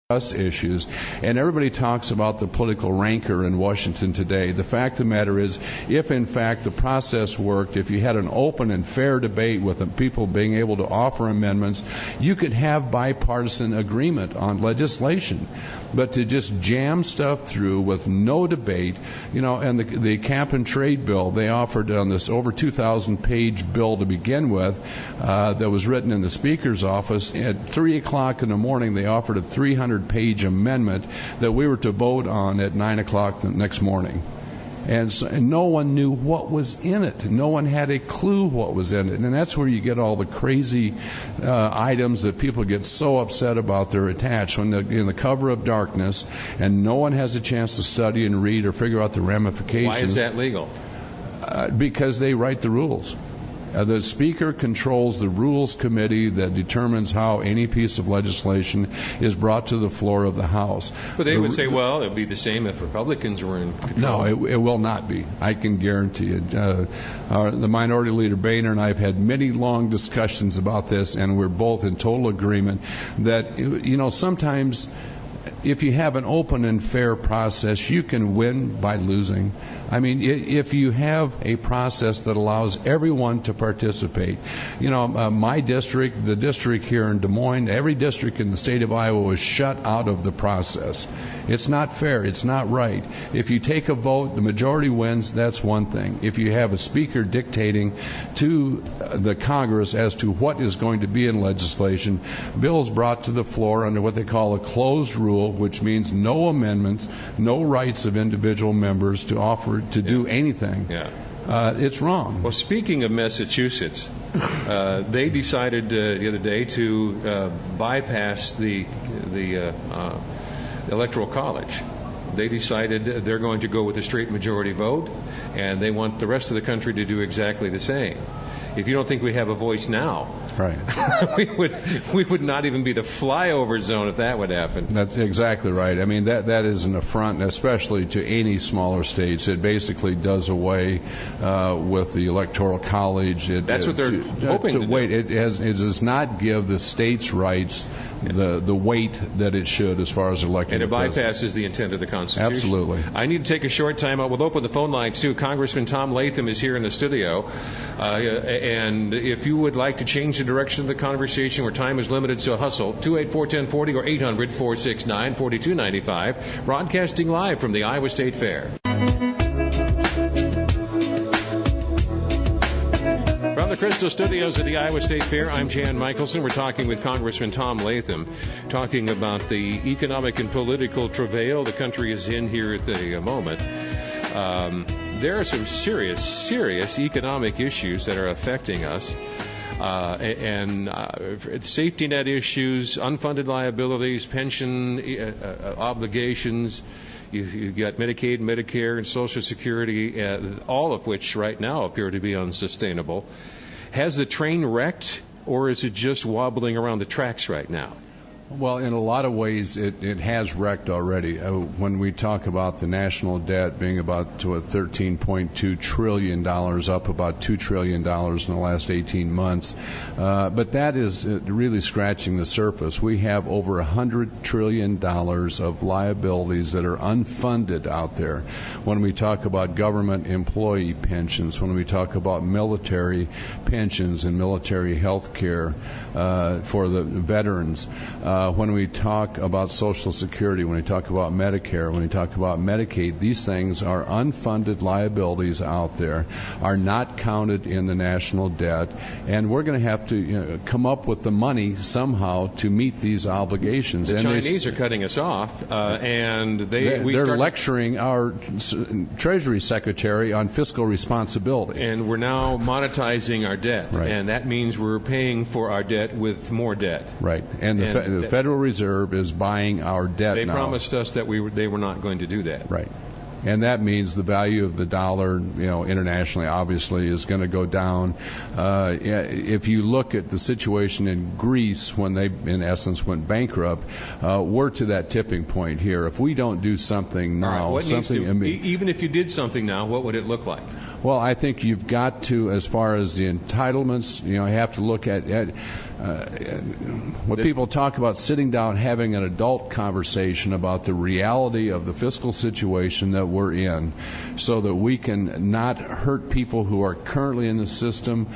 us issues, and everybody talks about the political rancor in Washington today. The fact of the matter is, if in fact the process worked, if you had an open and fair debate with the people being able to offer amendments, you could have bipartisan agreement on legislation. But to just jam stuff through with no debate, and the cap and trade bill, they offered on this over 2,000-page bill to begin with that was written in the Speaker's office. At 3 o'clock in the morning, they offered a 300-page amendment that we were to vote on at 9 o'clock the next morning. And no one knew what was in it. No one had a clue what was in it. And that's where you get all the crazy items that people get so upset about they're attached when they're in the cover of darkness, and no one has a chance to study and read or figure out the ramifications. Why is that legal? Because they write the rules. The Speaker controls the Rules Committee that determines how any piece of legislation is brought to the floor of the House. But they would say, well, it would be the same if Republicans were in control. No, it will not be. I can guarantee it. The Minority Leader Boehner and I have had many long discussions about this, and we're both in total agreement that, sometimes if you have an open and fair process, you can win by losing. I mean, if you have a process that allows everyone to participate. My district, the district here in Des Moines, every district in the state of Iowa was shut out of the process. It's not fair. It's not right. If you take a vote, the majority wins, that's one thing. If you have a speaker dictating to the Congress as to what is going to be in legislation, bills brought to the floor under what they call a closed rule, which means no amendments, no rights of individual members to offer to do anything. Yeah. It's wrong. Well, speaking of Massachusetts, they decided the other day to bypass the Electoral College. They decided they're going to go with a straight majority vote, and they want the rest of the country to do exactly the same. If you don't think we have a voice now, right, we would not even be the flyover zone if that would happen. That's exactly right. I mean, that is an affront, especially to any smaller states. It basically does away with the Electoral College. That's what they're hoping to do. Wait, it does not give the states' rights the weight that it should as far as electing. And it bypasses the intent of the Constitution. Absolutely. I need to take a short time out. We'll open the phone lines too. Congressman Tom Latham is here in the studio. And if you would like to change the direction of the conversation, where time is limited, so hustle, 284-1040 or 800-469-4295, broadcasting live from the Iowa State Fair. From the Crystal Studios at the Iowa State Fair, I'm Jan Mickelson. We're talking with Congressman Tom Latham, talking about the economic and political travail the country is in here at the moment. There are some serious economic issues that are affecting us, and safety net issues, unfunded liabilities, pension obligations. You've got Medicaid, Medicare, and Social Security, all of which right now appear to be unsustainable. Has the train wrecked, or is it just wobbling around the tracks right now? Well, in a lot of ways, it has wrecked already. When we talk about the national debt being about to $13.2 trillion, up about $2 trillion in the last 18 months. But that is really scratching the surface. We have over $100 trillion of liabilities that are unfunded out there. When we talk about government employee pensions, when we talk about military pensions and military health care for the veterans, when we talk about Social Security, when we talk about Medicare, when we talk about Medicaid, these things are unfunded liabilities out there, are not counted in the national debt, and we're going to have to come up with the money somehow to meet these obligations. The Chinese are cutting us off, and they're lecturing our Treasury Secretary on fiscal responsibility. And we're now monetizing our debt, right. And that means we're paying for our debt with more debt. Right, and the Federal Reserve is buying our debt now. They now. Promised us that they were not going to do that. Right. And that means the value of the dollar, internationally, obviously, is going to go down. If you look at the situation in Greece when they, in essence, went bankrupt, we're to that tipping point here. If we don't do something now, even if you did something now, what would it look like? Well, I think you've got to, as far as the entitlements, you have to look at when people talk about sitting down, having an adult conversation about the reality of the fiscal situation that we're in, so that we can not hurt people who are currently in the system,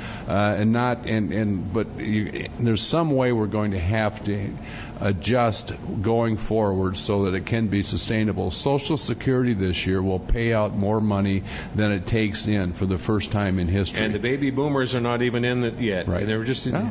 there's some way we're going to have to adjust going forward so that it can be sustainable. Social Security this year will pay out more money than it takes in for the first time in history. And the baby boomers are not even in it yet. Right. And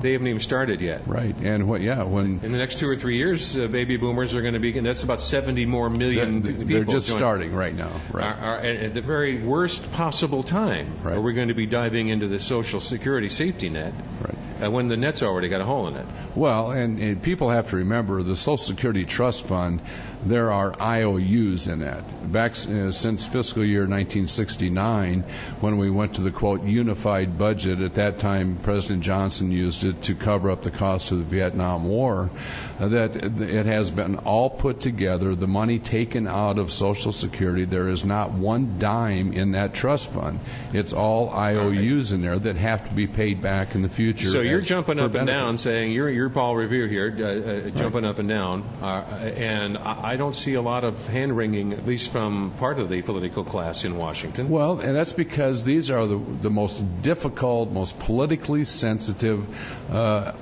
they haven't even started yet. Right. And when in the next 2 or 3 years, baby boomers are going to be, and that's about 70 more million people. They're just starting right now. Right. Are at the very worst possible time. Right. Where we're going to be diving into the Social Security safety net. Right. When the net's already got a hole in it. Well, and people have to remember the Social Security Trust Fund, there are IOUs in that. Back since fiscal year 1969, when we went to the, quote, unified budget, at that time President Johnson used it to cover up the cost of the Vietnam War, that it has been all put together, the money taken out of Social Security. There is not one dime in that trust fund. It's all IOUs in there that have to be paid back in the future. So you're jumping up and down saying, you're Paul Revere here, jumping up and down, and I don't see a lot of hand-wringing, at least from part of the political class in Washington. Well, and that's because these are the most difficult, most politically sensitive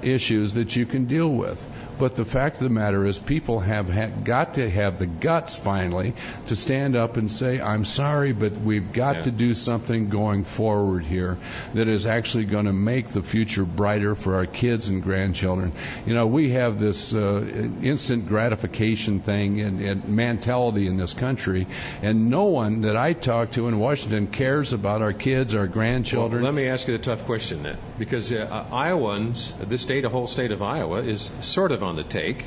issues that you can deal with. But the fact of the matter is people have got to have the guts finally to stand up and say, I'm sorry, but we've got to do something going forward here that is actually going to make the future brighter for our kids and grandchildren. You know, we have this instant gratification thing and mentality in this country, and no one that I talk to in Washington cares about our kids, our grandchildren. Well, let me ask you a tough question then, because Iowans, the whole state of Iowa is sort of on the take,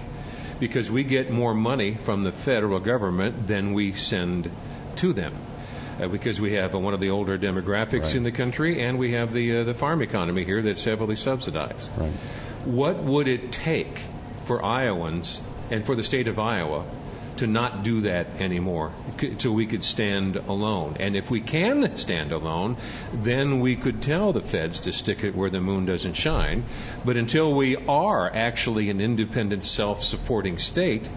because we get more money from the federal government than we send to them, because we have one of the older demographics in the country, and we have the farm economy here that's heavily subsidized. Right. What would it take for Iowans and for the state of Iowa to not do that anymore, so we could stand alone? And if we can stand alone, then we could tell the feds to stick it where the moon doesn't shine. But until we are actually an independent, self-supporting state,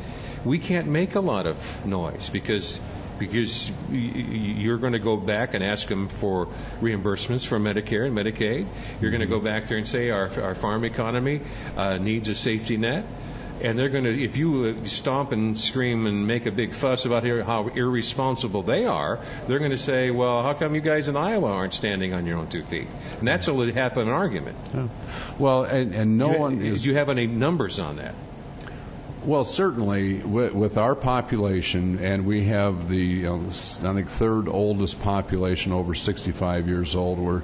we can't make a lot of noise, because you're going to go back and ask them for reimbursements for Medicare and Medicaid. You're going to go back there and say our farm economy needs a safety net. And they're going to, if you stomp and scream and make a big fuss about how irresponsible they are, they're going to say, well, how come you guys in Iowa aren't standing on your own 2 feet? And that's only half an argument. Yeah. Well, and no one is... Do you have any numbers on that? Well, certainly with our population, and we have the, I think, third oldest population over 65 years old. We're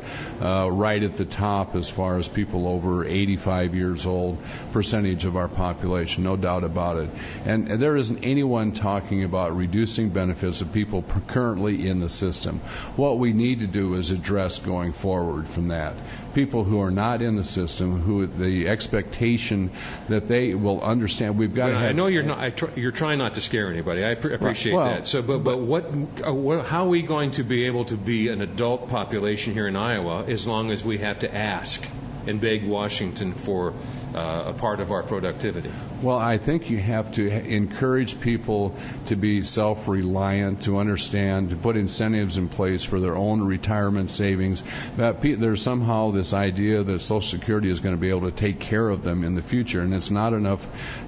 right at the top as far as people over 85 years old, percentage of our population, no doubt about it. And there isn't anyone talking about reducing benefits of people currently in the system. What we need to do is address going forward from that. People who are not in the system, who the expectation that they will understand, we've got to have... I know you're not. You're trying not to scare anybody. I appreciate that. So, but how are we going to be able to be an adult population here in Iowa as long as we have to ask and beg Washington for a part of our productivity? Well, I think you have to encourage people to be self-reliant, to understand, to put incentives in place for their own retirement savings. There's somehow this idea that Social Security is going to be able to take care of them in the future, and it's not enough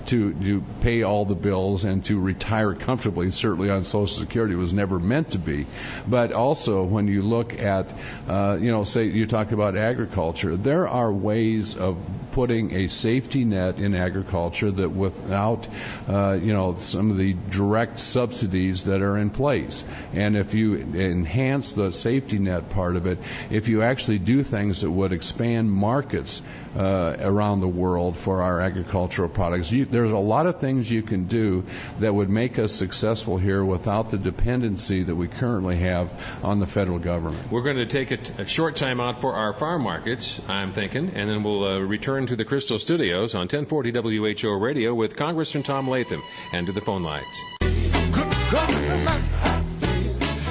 to pay all the bills and to retire comfortably. Certainly on Social Security, it was never meant to be. But also, when you look at, say you talk about agriculture, there are ways of putting a safety net in agriculture that without, some of the direct subsidies that are in place. And if you enhance the safety net part of it, if you actually do things that would expand markets around the world for our agricultural products, there's a lot of things you can do that would make us successful here without the dependency that we currently have on the federal government. We're going to take a short time out for our farm markets, I'm thinking, and then we'll return to the Crystal Studios on 1040 WHO Radio with Congressman Tom Latham, and to the phone lines.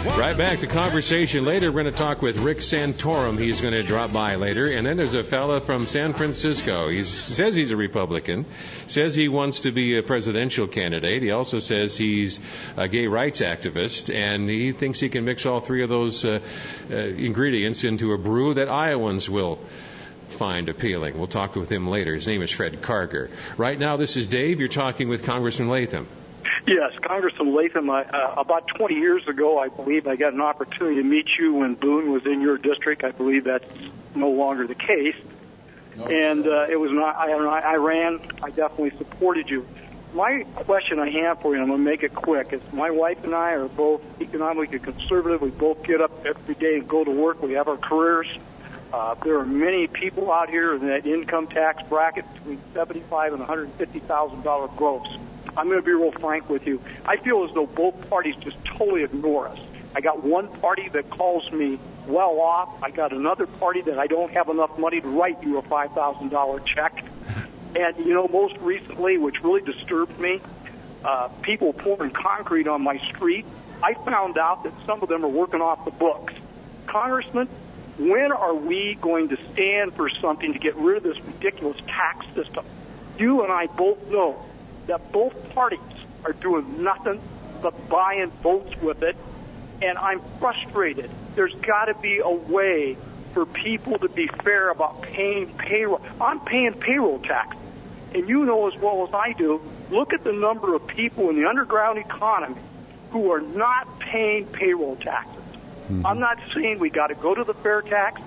Right back to conversation later. We're going to talk with Rick Santorum. He's going to drop by later. And then there's a fella from San Francisco. He says he's a Republican, says he wants to be a presidential candidate. He also says he's a gay rights activist, and he thinks he can mix all three of those ingredients into a brew that Iowans will find appealing. We'll talk with him later. His name is Fred Karger. Right now, this is Dave. You're talking with Congressman Latham. Yes, Congressman Latham, about 20 years ago, I believe I got an opportunity to meet you when Boone was in your district. I believe that's no longer the case. And it was not. I ran. I definitely supported you. My question I have for you, and I'm going to make it quick, is my wife and I are both economically conservative. We both get up every day and go to work. We have our careers. There are many people out here in that income tax bracket between $75,000 and $150,000 gross. I'm going to be real frank with you. I feel as though both parties just totally ignore us. I got one party that calls me well off. I got another party that I don't have enough money to write you a $5,000 check. And, you know, most recently, which really disturbed me, people pouring concrete on my street. I found out that some of them are working off the books. Congressman, when are we going to stand for something to get rid of this ridiculous tax system? You and I both know that both parties are doing nothing but buying votes with it, and I'm frustrated. There's got to be a way for people to be fair about paying payroll. I'm paying payroll tax, and you know as well as I do, look at the number of people in the underground economy who are not paying payroll taxes. Mm-hmm. I'm not saying we got to go to the fair tax,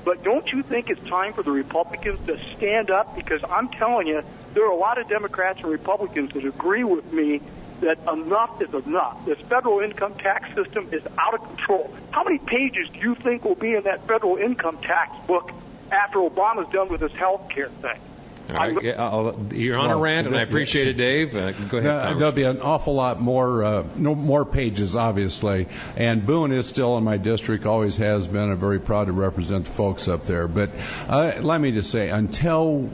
but don't you think it's time for the Republicans to stand up? Because I'm telling you, there are a lot of Democrats and Republicans that agree with me that enough is enough. This federal income tax system is out of control. How many pages do you think will be in that federal income tax book after Obama's done with his health care thing? All right. You're on a rant, and I appreciate it, Dave. Go ahead. There'll be an awful lot more pages, obviously. And Boone is still in my district, always has been. I'm very proud to represent the folks up there. But let me just say, until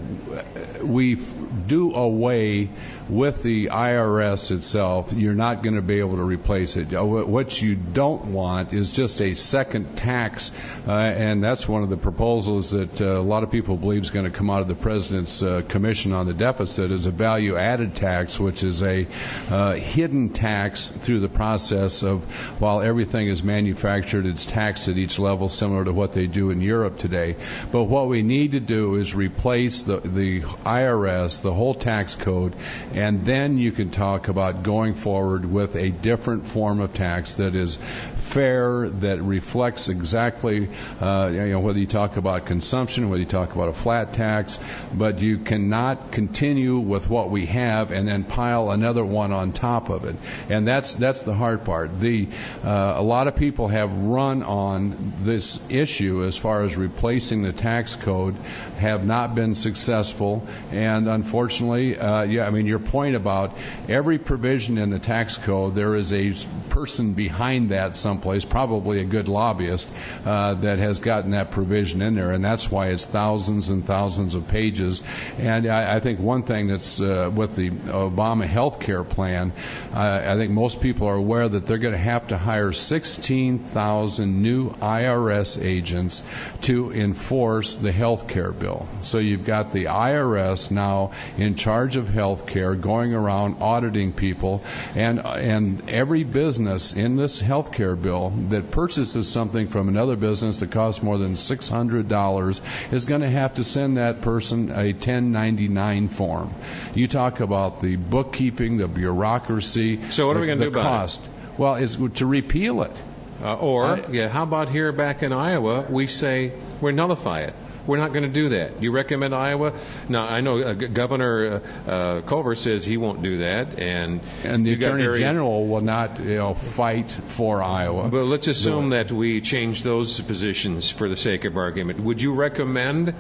we do away with the IRS itself, you're not going to be able to replace it. What you don't want is just a second tax, and that's one of the proposals that a lot of people believe is going to come out of the president's commission on the deficit, is a value-added tax, which is a hidden tax through the process of while everything is manufactured, it's taxed at each level, similar to what they do in Europe today. But what we need to do is replace the IRS, the whole tax code, and then you can talk about going forward with a different form of tax that is fair, that reflects exactly, whether you talk about consumption, whether you talk about a flat tax, but you cannot continue with what we have and then pile another one on top of it. And that's the hard part. A lot of people have run on this issue as far as replacing the tax code, have not been successful, and unfortunately, your point about every provision in the tax code, there is a person behind that someplace, probably a good lobbyist, that has gotten that provision in there, and that's why it's thousands and thousands of pages. And I think one thing that's with the Obama health care plan, I think most people are aware that they're going to have to hire 16,000 new IRS agents to enforce the health care bill. So you've got the IRS now in charge of health care, going around auditing people, and every business in this health care bill that purchases something from another business that costs more than $600 is going to have to send that person a 1099 form. You talk about the bookkeeping, the bureaucracy. So what are we going to do about it? Well, it's to repeal it. How about here back in Iowa, we say we nullify it. We're not going to do that. You recommend Iowa? Now, I know Governor Culver says he won't do that, and the Attorney General will not, fight for Iowa. But let's assume that we change those positions for the sake of argument. Would you recommend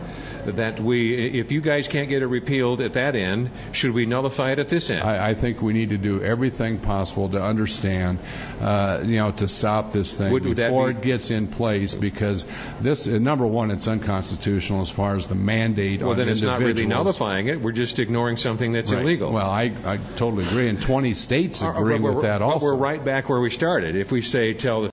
that if you guys can't get it repealed at that end, should we nullify it at this end? I think we need to do everything possible to understand, to stop this thing before it gets in place, because this, number one, it's unconstitutional as far as the mandate on individuals. Well, then it's not really nullifying it. We're just ignoring something that's illegal. Well, I totally agree, and 20 states agree with that also. But we're right back where we started. If we say tell the